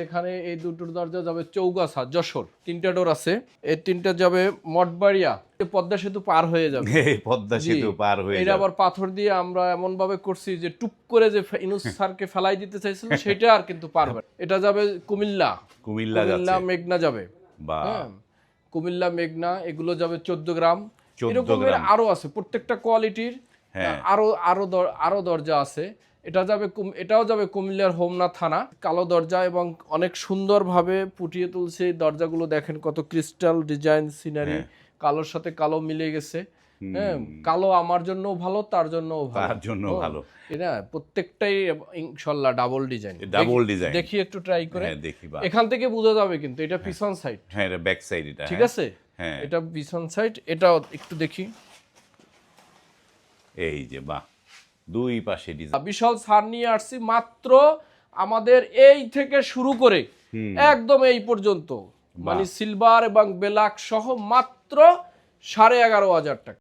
এখানে এই দুটোর দরজা যাবে চৌগাছা যশোর, 3টা ডোর আছে। এই 3টা যাবে মঠবাড়িয়া, পদ্মা সেতু পার হয়ে যাবে। এই পদ্মা সেতু পার হয়ে এটা যাবে। আবার পাথর দিয়ে আমরা এমন ভাবে করছি যে টুপ করে যে ইউনূস স্যারকে ফেলাই দিতে চাইছিল সেটা আর কিন্তু পারবে না। এটা যাবে কুমিল্লা, কুমিল্লা যাচ্ছে। মেঘনা যাবে। বা হ্যাঁ, কুমিল্লা মেঘনা এগুলো যাবে 14 গ্রাম। 14 এরকমের গ্রাম। আরো আছে, প্রত্যেকটা কোয়ালিটির হ্যাঁ। আরো দরজা আছে। এটাও যাবে কুমিল্লার হোমনা থানা, কালো দরজা এবং অনেক সুন্দরভাবে ফুটিয়ে তুলছে এই দরজাগুলো। দেখেন কত ক্রিস্টাল ডিজাইন সিনারি, কালোর সাথে কালো মিলে গেছে। হ্যাঁ, কালো আমার জন্যও ভালো, তার জন্যও ভালো, তার জন্য ভালো। এটা প্রত্যেকটাই ইনশাআল্লাহ ডাবল ডিজাইন। Double design. দেখি একটু ট্রাই করে। হ্যাঁ দেখি। বা এখান থেকে বোঝা যাবে কিন্তু এটা পিছন সাইড। হ্যাঁ, এটা ব্যাক সাইড। এটা ঠিক আছে, হ্যাঁ এটা পিছন সাইড। এটাও একটু দেখি। এই যে বাহ, দুই পাশে ডিজাইন। বিশাল ছাড় নিয়ে আসছি মাত্র আমাদের এই থেকে শুরু করে একদম এই পর্যন্ত, মানে সিলভার এবং ব্ল্যাক সহ মাত্র 11,500 টাকা।